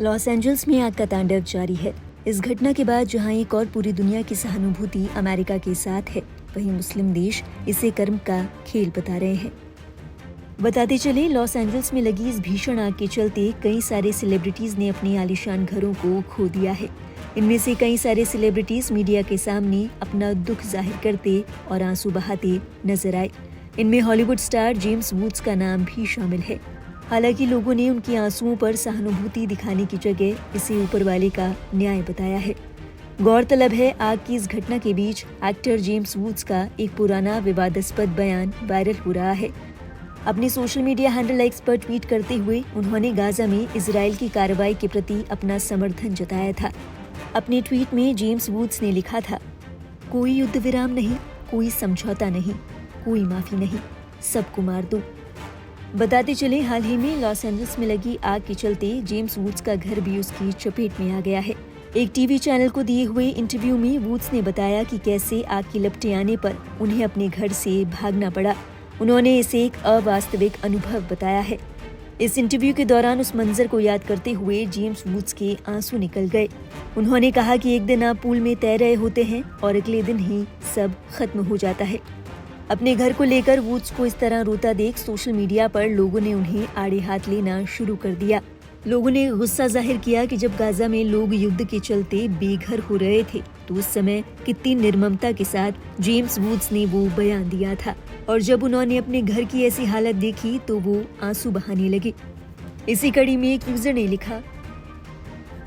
Los Angeles में आग का तांडव जारी है। इस घटना के बाद जहां एक और पूरी दुनिया की सहानुभूति अमेरिका के साथ है, वहीं मुस्लिम देश इसे कर्म का खेल बता रहे हैं। बताते चले, लॉस एंजल्स में लगी इस भीषण आग के चलते कई सारे सेलिब्रिटीज ने अपने आलीशान घरों को खो दिया है। इनमें से कई सारे सेलिब्रिटीज मीडिया के सामने अपना दुख जाहिर करते और आंसू बहाते नजर आए। इनमें हॉलीवुड स्टार जेम्स वुड्स का नाम भी शामिल है। हालांकि लोगों ने उनके आंसुओं पर सहानुभूति दिखाने की जगह इसे ऊपर वाले का न्याय बताया है। गौरतलब है, आग की इस घटना के बीच एक्टर जेम्स वुड्स का एक पुराना विवादास्पद बयान वायरल हो रहा है। अपने सोशल मीडिया हैंडल एक्स पर ट्वीट करते हुए उन्होंने गाजा में इजराइल की कार्रवाई के प्रति अपना समर्थन जताया था। अपने ट्वीट में जेम्स वुड्स ने लिखा था, कोई युद्ध विराम नहीं, कोई समझौता नहीं, कोई माफी नहीं, सबको मार दो। बताते चले, हाल ही में लॉस एंजल्स में लगी आग के चलते जेम्स वुड्स का घर भी उसकी चपेट में आ गया है। एक टीवी चैनल को दिए हुए इंटरव्यू में वुड्स ने बताया कि कैसे आग की लपटें आने पर उन्हें अपने घर से भागना पड़ा। उन्होंने इसे एक अवास्तविक अनुभव बताया है। इस इंटरव्यू के दौरान उस मंजर को याद करते हुए जेम्स वुड्स के आंसू निकल गए। उन्होंने कहा कि एक दिन आप पूल में तैर रहे होते हैं और अगले दिन ही सब खत्म हो जाता है। अपने घर को लेकर वुड्स को इस तरह रोता देख सोशल मीडिया पर लोगों ने उन्हें आड़े हाथ लेना शुरू कर दिया। लोगों ने गुस्सा जाहिर किया कि जब गाजा में लोग युद्ध के चलते बेघर हो रहे थे तो उस समय कितनी निर्ममता के साथ जेम्स वुड्स ने वो बयान दिया था, और जब उन्होंने अपने घर की ऐसी हालत देखी तो वो आंसू बहाने लगे। इसी कड़ी में एक यूजर ने लिखा,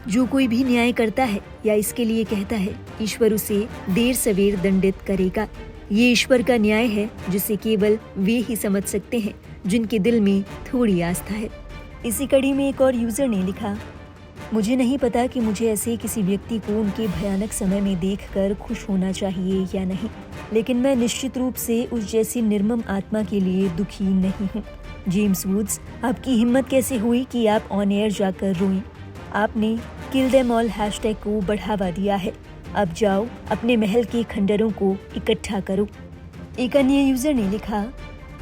जो कोई भी न्याय करता है या इसके लिए कहता है, ईश्वर उसे देर सवेर दंडित करेगा। ये ईश्वर का न्याय है जिसे केवल वे ही समझ सकते हैं जिनके दिल में थोड़ी आस्था है। इसी कड़ी में एक और यूजर ने लिखा, मुझे नहीं पता कि मुझे ऐसे किसी व्यक्ति को उनके भयानक समय में देखकर खुश होना चाहिए या नहीं, लेकिन मैं निश्चित रूप से उस जैसी निर्मम आत्मा के लिए दुखी नहीं हूँ। जेम्स वुड्स, आपकी हिम्मत कैसे हुई कि आप ऑन एयर जाकर रोएं? आपने किल देम ऑल हैशटैग को बढ़ावा दिया है। अब जाओ, अपने महल के खंडरों को इकट्ठा करो। एक अन्य यूजर ने लिखा,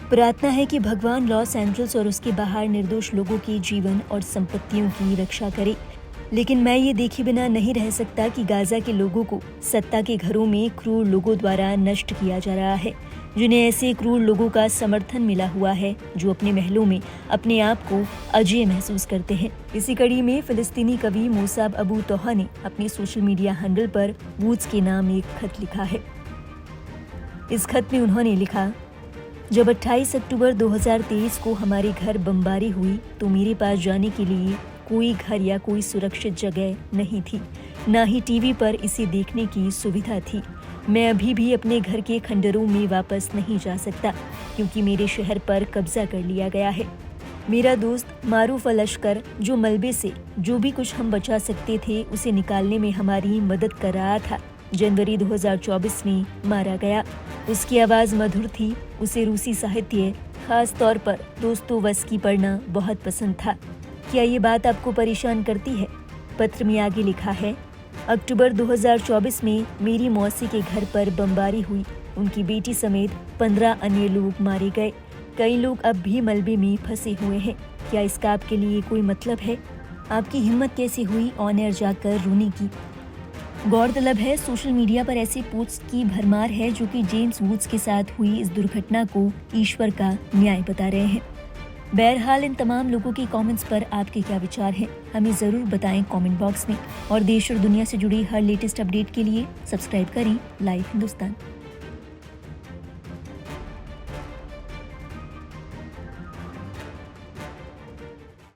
प्रार्थना है कि भगवान लॉस एंजल्स और उसके बाहर निर्दोष लोगों के जीवन और संपत्तियों की रक्षा करे, लेकिन मैं ये देखे बिना नहीं रह सकता कि गाजा के लोगों को सत्ता के घरों में क्रूर लोगों द्वारा नष्ट किया जा रहा है, जिन्हें ऐसे क्रूर लोगों का समर्थन मिला हुआ है जो अपने महलों में अपने आप को अजय महसूस करते हैं। इसी कड़ी में फिलिस्तीनी कवि मूसाब अबू तोहा ने अपने सोशल मीडिया हैंडल पर वुड्स के नाम एक खत लिखा है। इस खत में उन्होंने लिखा, जब 28 अक्टूबर 2023 को हमारे घर बमबारी हुई तो मेरे पास जाने के लिए कोई घर या कोई सुरक्षित जगह नहीं थी, ना ही टीवी पर इसे देखने की सुविधा थी। मैं अभी भी अपने घर के खंडरों में वापस नहीं जा सकता क्योंकि मेरे शहर पर कब्जा कर लिया गया है। मेरा दोस्त मारूफ लश्कर, जो मलबे से जो भी कुछ हम बचा सकते थे उसे निकालने में हमारी मदद कर रहा था, जनवरी 2024 में मारा गया। उसकी आवाज़ मधुर थी। उसे रूसी साहित्य, खास तौर पर दोस्तोवस्की पढ़ना बहुत पसंद था। क्या ये बात आपको परेशान करती है? पत्र में आगे लिखा है, अक्टूबर 2024 में मेरी मौसी के घर पर बमबारी हुई। उनकी बेटी समेत 15 अन्य लोग मारे गए। कई लोग अब भी मलबे में फंसे हुए हैं। क्या इसका आपके लिए कोई मतलब है? आपकी हिम्मत कैसे हुई ऑन एयर जाकर रोने की? गौरतलब है, सोशल मीडिया पर ऐसे पोस्ट की भरमार है जो कि जेम्स वुड्स के साथ हुई इस दुर्घटना को ईश्वर का न्याय बता रहे हैं। बहरहाल, इन तमाम लोगों के कमेंट्स पर आपके क्या विचार हैं, हमें ज़रूर बताएं कमेंट बॉक्स में। और देश और दुनिया से जुड़ी हर लेटेस्ट अपडेट के लिए सब्सक्राइब करें लाइव हिंदुस्तान।